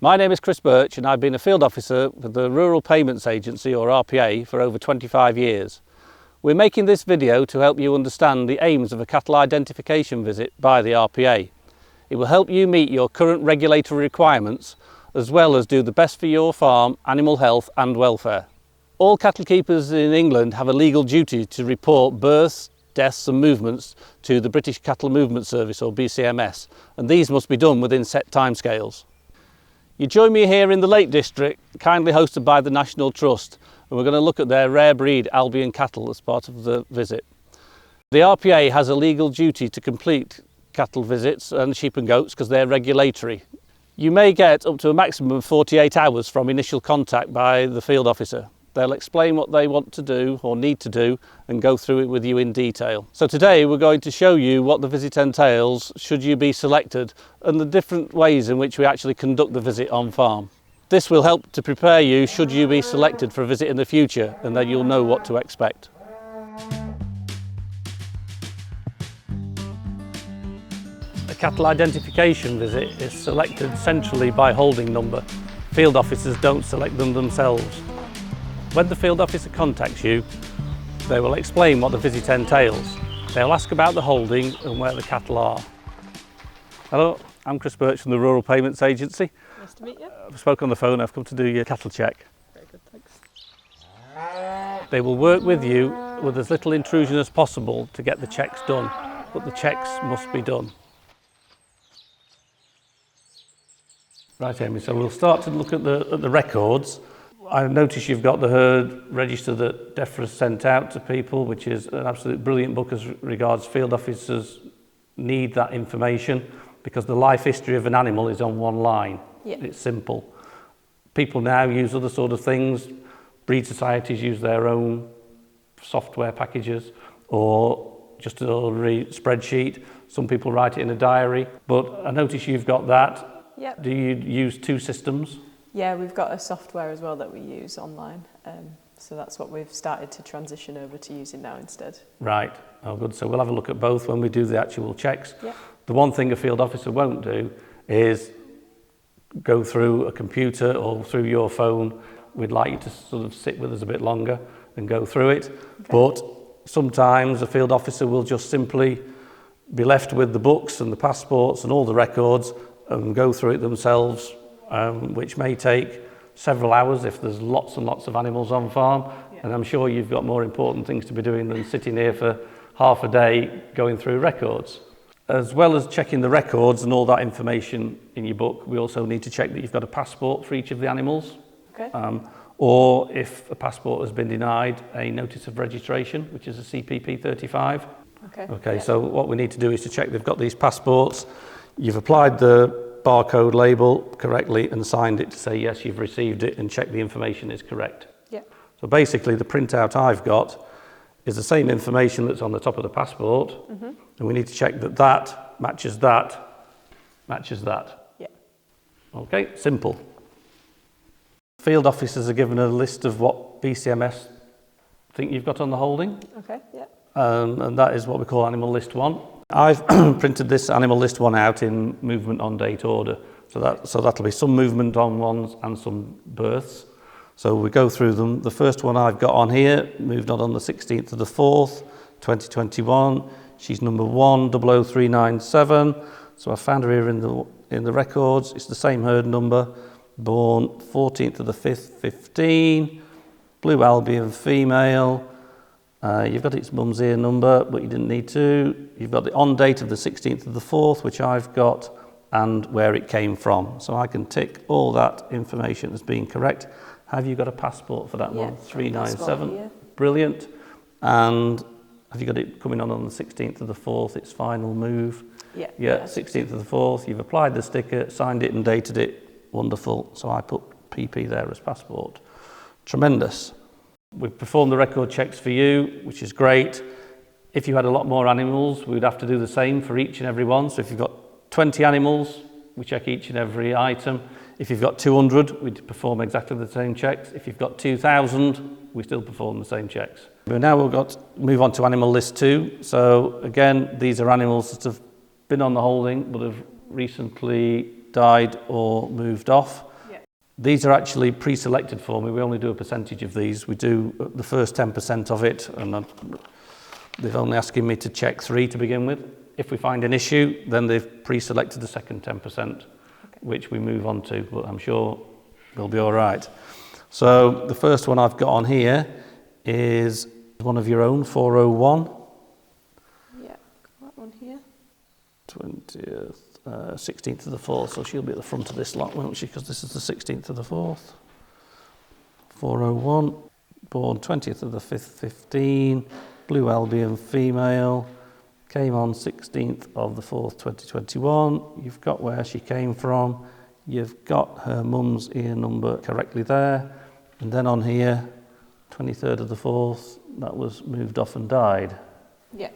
My name is Chris Birch and I've been a field officer with the Rural Payments Agency, or RPA, for over 25 years. We're making this video to help you understand the aims of a cattle identification visit by the RPA. It will help you meet your current regulatory requirements as well as do the best for your farm, animal health and welfare. All cattle keepers in England have a legal duty to report births, deaths and movements to the British Cattle Movement Service, or BCMS, and these must be done within set timescales. You join me here in the Lake District, kindly hosted by the National Trust, and we're going to look at their rare breed Albion cattle as part of the visit. The RPA has a legal duty to complete cattle visits and sheep and goats because they're regulatory. You may get up to a maximum of 48 hours from initial contact by the field officer. They'll explain what they want to do or need to do and go through it with you in detail. So today we're going to show you what the visit entails should you be selected and the different ways in which we actually conduct the visit on farm. This will help to prepare you should you be selected for a visit in the future, and then you'll know what to expect. A cattle identification visit is selected centrally by holding number. Field officers don't select them themselves. When the field officer contacts you, they will explain what the visit entails. They'll ask about the holding and where the cattle are. Hello, I'm Chris Birch from the Rural Payments Agency. Nice to meet you. I've spoken on the phone, I've come to do your cattle check. Very good, thanks. They will work with you with as little intrusion as possible to get the checks done, but the checks must be done. Right, Amy, so we'll start to look at the records. I notice you've got the herd register that DEFRA sent out to people, which is an absolute brilliant book as regards field officers need that information because the life history of an animal is on one line. Yeah. It's simple. People now use other sort of things. Breed societies use their own software packages or just a little spreadsheet. Some people write it in a diary, but I notice you've got that. Yep. Do you use two systems? Yeah, we've got a software as well that we use online, so that's what we've started to transition over to using now instead. Right, oh good, so we'll have a look at both when we do the actual checks. Yep. The one thing a field officer won't do is go through a computer or through your phone. We'd like you to sort of sit with us a bit longer and go through it, okay. But sometimes a field officer will just simply be left with the books and the passports and all the records and go through it themselves, which may take several hours if there's lots and lots of animals on farm. Yeah. And I'm sure you've got more important things to be doing than sitting here for half a day going through records. As well as checking the records and all that information in your book, we also need to check that you've got a passport for each of the animals. Okay. Or if a passport has been denied, a notice of registration, which is a CPP 35. Okay, yeah. So what we need to do is to check they've got these passports. You've applied the barcode label correctly and signed it to say yes, you've received it, and check the information is correct. Yeah. So basically the printout I've got is the same information that's on the top of the passport, and we need to check that that matches that matches that. Yeah. Okay, simple. Field officers are given a list of what BCMS think you've got on the holding. Okay, yeah. And that is what we call Animal List 1. I've printed this Animal List 1 out in movement on date order. So that'll be some movement on ones and some births. So we go through them. The first one I've got on here, moved on the 16th of the 4th, 2021. She's number 100397. So I found her here in the records. It's the same herd number. Born 14th of the 5th, 15. Blue Albion female. You've got its mum's ear number, but you didn't need to. You've got the on date of the 16th of the 4th, which I've got, and where it came from. So I can tick all that information as being correct. Have you got a passport for that one? 397. Yeah. Brilliant. And have you got it coming on the 16th of the 4th, its final move? Yeah. Yeah, 16th of the 4th. You've applied the sticker, signed it and dated it. Wonderful. So I put PP there as passport. Tremendous. We've performed the record checks for you, which is great. If you had a lot more animals, we'd have to do the same for each and every one. So if you've got 20 animals, we check each and every item. If you've got 200, we'd perform exactly the same checks. If you've got 2,000, we still perform the same checks. But now we'll move on to Animal List 2. So again, these are animals that have been on the holding but have recently died or moved off. These are actually pre-selected for me. We only do a percentage of these. We do the first 10% of it, and they've only asking me to check 3 to begin with. If we find an issue, then they've pre-selected the second 10%, which we move on to, but I'm sure they'll be all right. So the first one I've got on here is one of your own, 401. Yeah, that one here. 20th, 16th of the 4th, so she'll be at the front of this lot, won't she? Because this is the 16th of the 4th. 401, born 20th of the 5th, 15, Blue Albion female, came on 16th of the 4th, 2021. You've got where she came from. You've got her mum's ear number correctly there. And then on here, 23rd of the 4th, that was moved off and died. Yeah.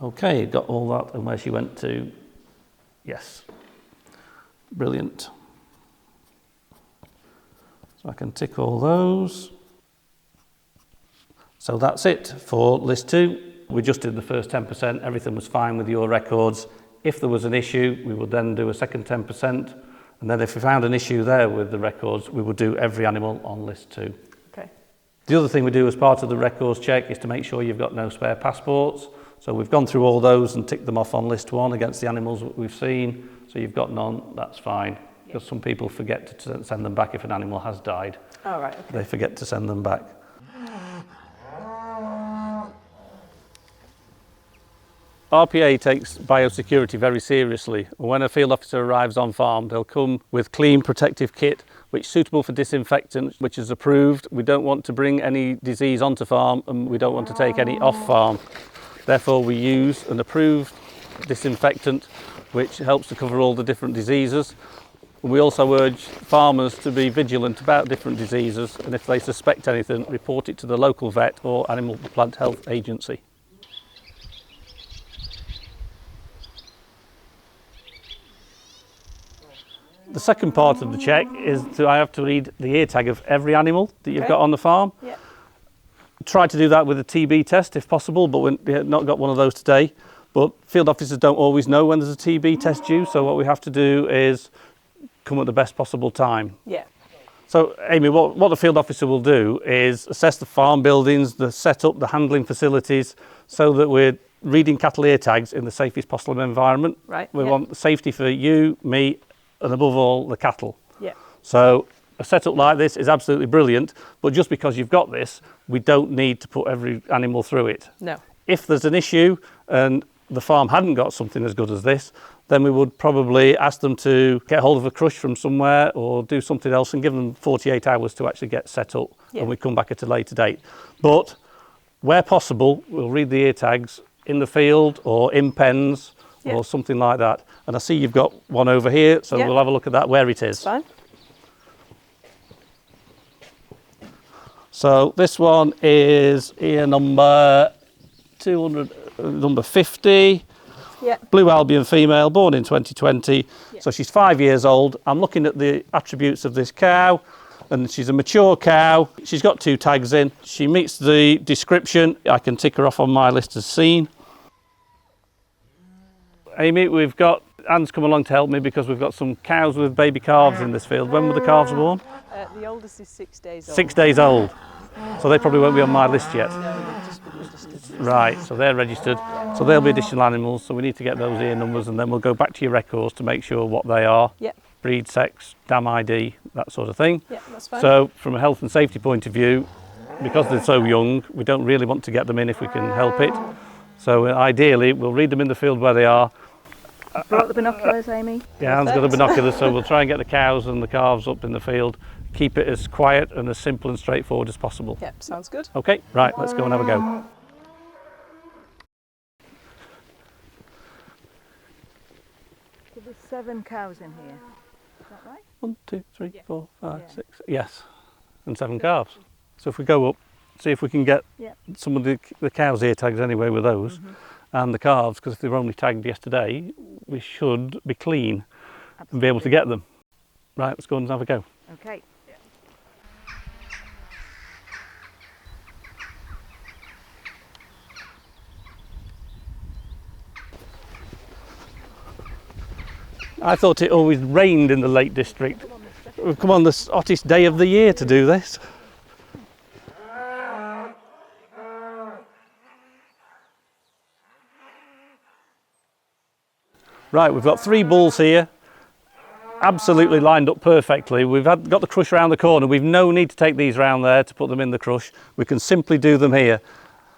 Okay, got all that and where she went to. Yes. Brilliant. So I can tick all those. So that's it for list 2. We just did the first 10%. Everything was fine with your records. If there was an issue, we would then do a second 10%. And then if we found an issue there with the records, we would do every animal on list 2. Okay. The other thing we do as part of the records check is to make sure you've got no spare passports. So we've gone through all those and ticked them off on list 1 against the animals that we've seen. So you've got none, that's fine. Because some people forget to send them back if an animal has died. Oh, right, okay. They forget to send them back. RPA takes biosecurity very seriously. When a field officer arrives on farm, they'll come with clean protective kit, which is suitable for disinfectant, which is approved. We don't want to bring any disease onto farm, and we don't want to take any off farm. Therefore, we use an approved disinfectant, which helps to cover all the different diseases. We also urge farmers to be vigilant about different diseases, and if they suspect anything, report it to the local vet or Animal Plant Health Agency. The second part of the check is I have to read the ear tag of every animal that you've got on the farm. Yeah. Try to do that with a TB test if possible, but we've not got one of those today. But field officers don't always know when there's a TB test due, so what we have to do is come at the best possible time. Yeah. So, Amy, what the field officer will do is assess the farm buildings, the setup, the handling facilities, so that we're reading cattle ear tags in the safest possible environment. Right. We want safety for you, me, and above all, the cattle. Yeah. So a setup like this is absolutely brilliant, but just because you've got this, we don't need to put every animal through it. No. If there's an issue and the farm hadn't got something as good as this, then we would probably ask them to get hold of a crush from somewhere or do something else and give them 48 hours to actually get set up, and we come back at a later date. But where possible, we'll read the ear tags in the field or in pens or something like that. And I see you've got one over here, so we'll have a look at that, where it is. That's fine. So this one is ear number 50. Yeah. Blue Albion female, born in 2020. Yeah. So she's 5 years old. I'm looking at the attributes of this cow, and she's a mature cow. She's got 2 tags in. She meets the description. I can tick her off on my list as seen. Amy, we've got Anne's come along to help me because we've got some cows with baby calves in this field. When were the calves born? The oldest is 6 days old. 6 days old. So they probably won't be on my list yet. No, they've just been registered. Right, so they're registered. So they'll be additional animals, so we need to get those ear numbers, and then we'll go back to your records to make sure what they are. Yeah. Breed, sex, dam ID, that sort of thing. Yeah, that's fine. So from a health and safety point of view, because they're so young, we don't really want to get them in if we can help it. So ideally, we'll read them in the field where they are. Brought the binoculars, Amy? Yeah, Anne's got the binoculars, so we'll try and get the cows and the calves up in the field. Keep it as quiet and as simple and straightforward as possible. Yep, sounds good. Okay, right, let's go and have a go. So there's 7 cows in here, is that right? 1, 2, 3, 4, 5, 6, yes, and 7 calves. So if we go up, see if we can get some of the cows' ear tags anyway with those, and the calves, because if they were only tagged yesterday, we should be clean and be able to get them. Right, let's go and have a go. Okay. I thought it always rained in the Lake District. We've come on the hottest day of the year to do this. Right, we've got 3 bulls here, absolutely lined up perfectly. We've got the crush around the corner. We've no need to take these round there to put them in the crush. We can simply do them here.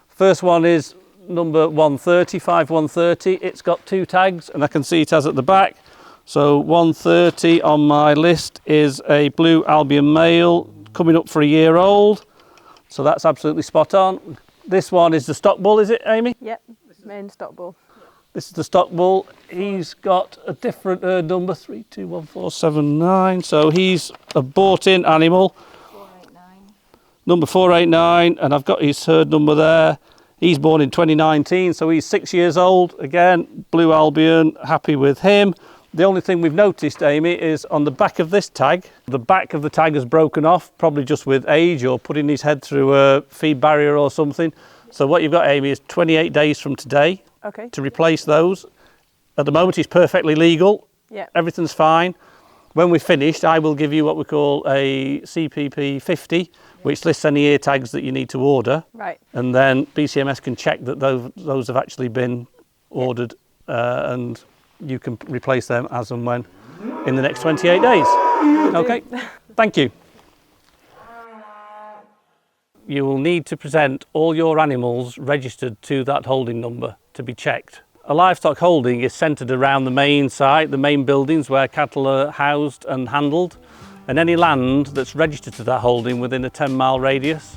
First one is number 130, 5130. It's got 2 tags, and I can see it has at the back. So 130 on my list is a blue Albion male coming up for a year old. So that's absolutely spot on. This one is the stock bull, is it, Amy? Yep, main stock bull. This is the stock bull. He's got a different herd number, 321479. So he's a bought-in animal. 489. Number 489, and I've got his herd number there. He's born in 2019, so he's 6 years old. Again, blue Albion, happy with him. The only thing we've noticed, Amy, is on the back of this tag, the back of the tag has broken off, probably just with age or putting his head through a feed barrier or something. So what you've got, Amy, is 28 days from today. Okay. To replace those. At the moment, he's perfectly legal. Yeah. Everything's fine. When we've finished, I will give you what we call a CPP 50, which lists any ear tags that you need to order. Right. And then BCMS can check that those have actually been ordered, and you can replace them as and when in the next 28 days. Okay. Thank you. You will need to present all your animals registered to that holding number to be checked. A livestock holding is centred around the main site, the main buildings where cattle are housed and handled, and any land that's registered to that holding within a 10-mile radius.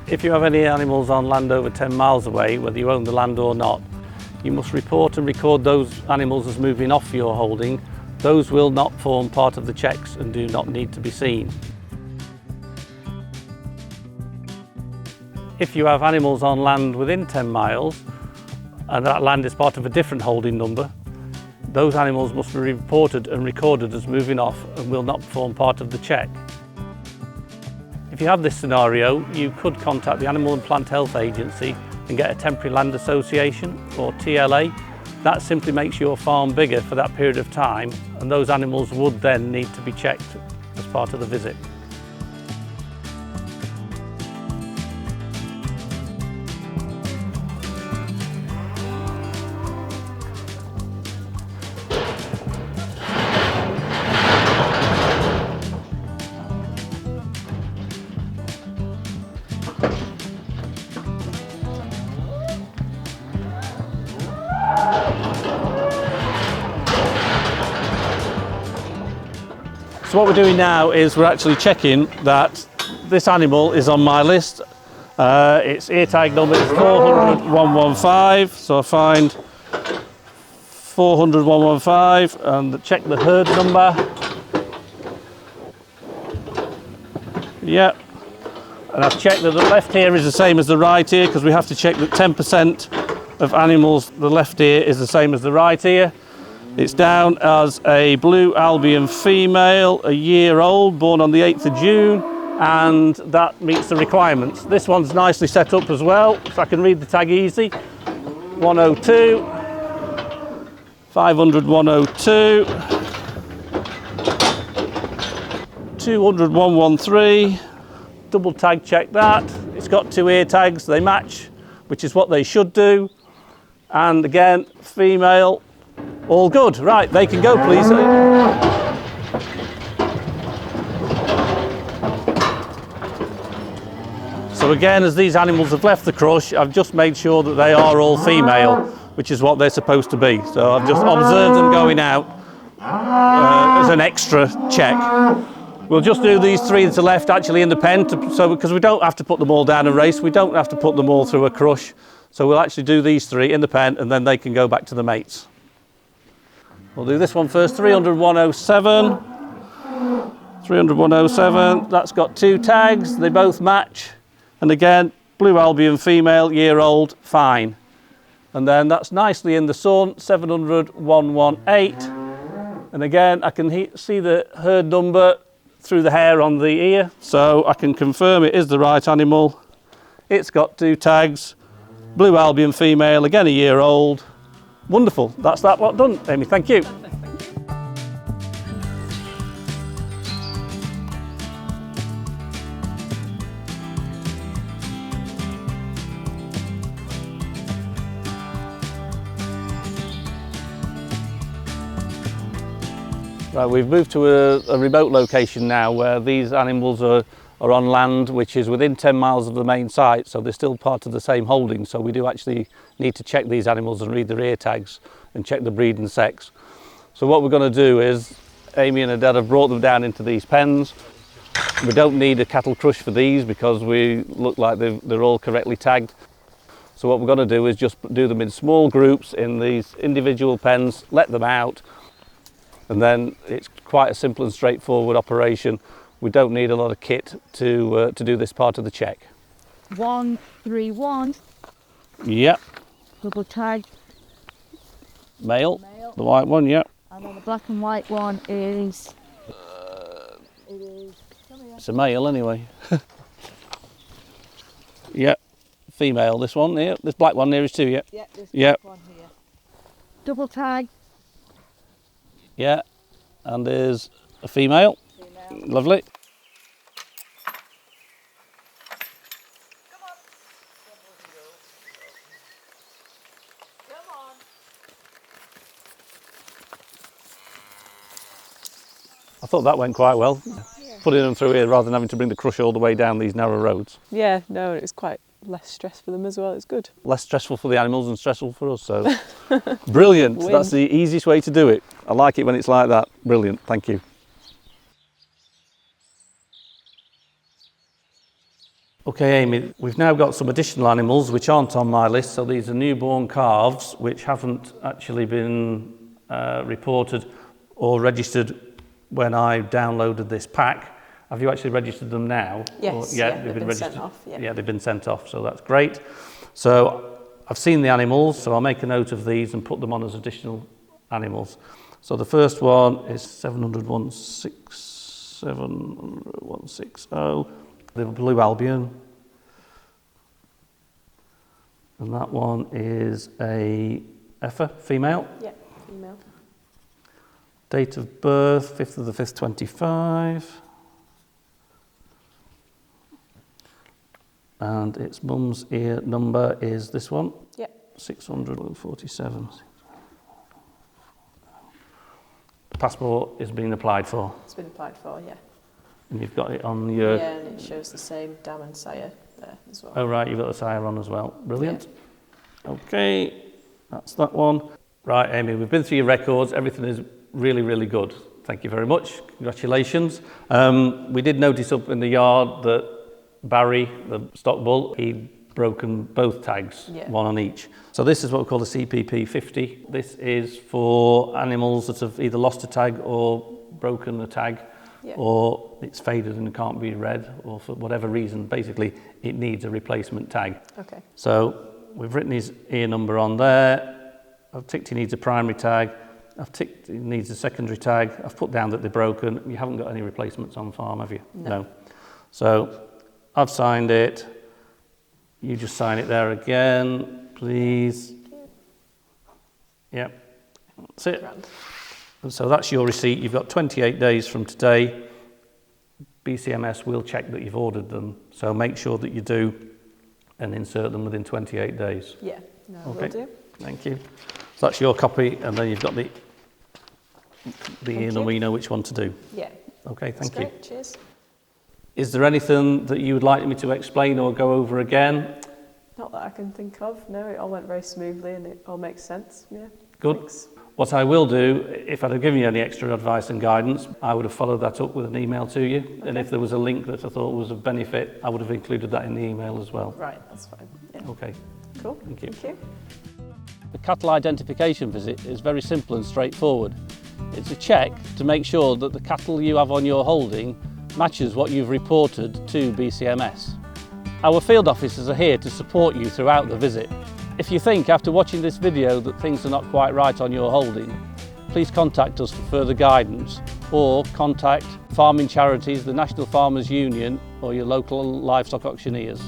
If you have any animals on land over 10 miles away, whether you own the land or not, you must report and record those animals as moving off your holding. Those will not form part of the checks and do not need to be seen. If you have animals on land within 10 miles and that land is part of a different holding number, those animals must be reported and recorded as moving off and will not form part of the check. If you have this scenario, you could contact the Animal and Plant Health Agency and get a Temporary Land Association, or TLA. That simply makes your farm bigger for that period of time, and those animals would then need to be checked as part of the visit. So what we're doing now is we're actually checking that this animal is on my list. Its ear tag number is 400-115, so I find 400-115 and check the herd number. Yep. And I've checked that the left ear is the same as the right ear, because we have to check that 10% of animals, the left ear is the same as the right ear. It's down as a blue Albion female, a year old, born on the 8th of June, and that meets the requirements. This one's nicely set up as well, so I can read the tag easy. 102, 500, 102, 200, 113, double tag check that. It's got 2 ear tags, they match, which is what they should do. And again, female, all good. Right, they can go, please. So again, as these animals have left the crush, I've just made sure that they are all female, which is what they're supposed to be. So I've just observed them going out as an extra check. We'll just do these 3 to the left actually in the pen, because we don't have to put them all down and race. We don't have to put them all through a crush. So we'll actually do these 3 in the pen, and then they can go back to the mates. We'll do this one first, 300-107, 300-107, that's got 2 tags, they both match. And again, blue Albion female, year old, fine. And then that's nicely in the sun, 700-118. And again, I can see the herd number through the hair on the ear, so I can confirm it is the right animal. It's got 2 tags, blue Albion female, again a year old. Wonderful, that's that lot done, Amy, thank you. Right, we've moved to a remote location now where these animals are on land which is within 10 miles of the main site, so they're still part of the same holding, so we do actually need to check these animals and read their ear tags and check the breed and sex. So what we're going to do is, Amy and her dad have brought them down into these pens. We don't need a cattle crush for these because we look like they're all correctly tagged. So what we're going to do is just do them in small groups in these individual pens, let them out, and then it's quite a simple and straightforward operation. We don't need a lot of kit to do this part of the check. 131. Yep. Double tag. Male. The white one, yep. And then the black and white one is... It's a male anyway. Yep. Female, this one here. This black one here is too, yep. Yeah, this Yep. one here. Double tag. Yeah. And there's a female. Lovely. I thought that went quite well. Putting them through here rather than having to bring the crush all the way down these narrow roads. Yeah, no, it's quite less stress for them as well. It's good. Less stressful for the animals and stressful for us, so brilliant. Win. That's the easiest way to do it. I like it when it's like that. Brilliant, thank you. Okay, Amy, we've now got some additional animals which aren't on my list. So these are newborn calves which haven't actually been reported or registered when I downloaded this pack. Have you actually registered them now? Yes, Or, yeah, they've been registered. sent off. Yeah, they've been sent off, so that's great. So I've seen the animals, so I'll make a note of these and put them on as additional animals. So the first one is 700-160, the Blue Albion. And that one is a Effa, female. Yeah, female. Date of birth, 5th of the 5th, 25. And its mum's ear number is this one. Yeah. 647. The passport is being applied for. It's been applied for, yeah. And you've got it on your... Yeah, and it shows the same dam and sire there as well. Oh right, you've got the sire on as well. Brilliant. Yeah. Okay, that's that one. Right, Amy, we've been through your records. Everything is really, really good. Thank you very much. Congratulations. We did notice up in the yard that Barry, the stock bull, he'd broken both tags, one on each. So this is what we call the CPP 50. This is for animals that have either lost a tag or broken a tag, or it's faded and can't be read, or for whatever reason, basically it needs a replacement tag. Okay. So we've written his ear number on there. I've ticked he needs a primary tag. I've ticked he needs a secondary tag. I've put down that they're broken. You haven't got any replacements on farm, have you? No. So I've signed it. You just sign it there again, please. Yep, that's it. And so that's your receipt. You've got 28 days from today. BCMS will check that you've ordered them. So make sure that you do and insert them within 28 days. Yeah, no, Okay. will do. Thank you. So that's your copy, and then you've got the ear number, you know which one to do. Yeah. Okay, thank you. Great. Cheers. Is there anything that you would like me to explain or go over again? Not that I can think of. No, it all went very smoothly and it all makes sense. Yeah. Good. Thanks. What I will do, if I'd have given you any extra advice and guidance, I would have followed that up with an email to you. Okay. And if there was a link that I thought was of benefit, I would have included that in the email as well. Right, that's fine. Yeah. Okay. Cool. Thank you. Thank you. The cattle identification visit is very simple and straightforward. It's a check to make sure that the cattle you have on your holding matches what you've reported to BCMS. Our field officers are here to support you throughout the visit. If you think after watching this video that things are not quite right on your holding, please contact us for further guidance or contact farming charities, the National Farmers Union or your local livestock auctioneers.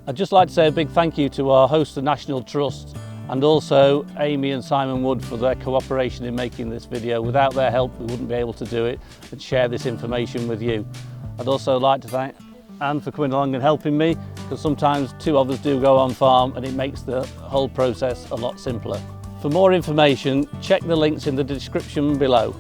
I'd just like to say a big thank you to our host, the National Trust, and also Amy and Simon Wood for their cooperation in making this video. Without their help, we wouldn't be able to do it and share this information with you. I'd also like to thank Anne for coming along and helping me, because sometimes two of us do go on farm and it makes the whole process a lot simpler. For more information, check the links in the description below.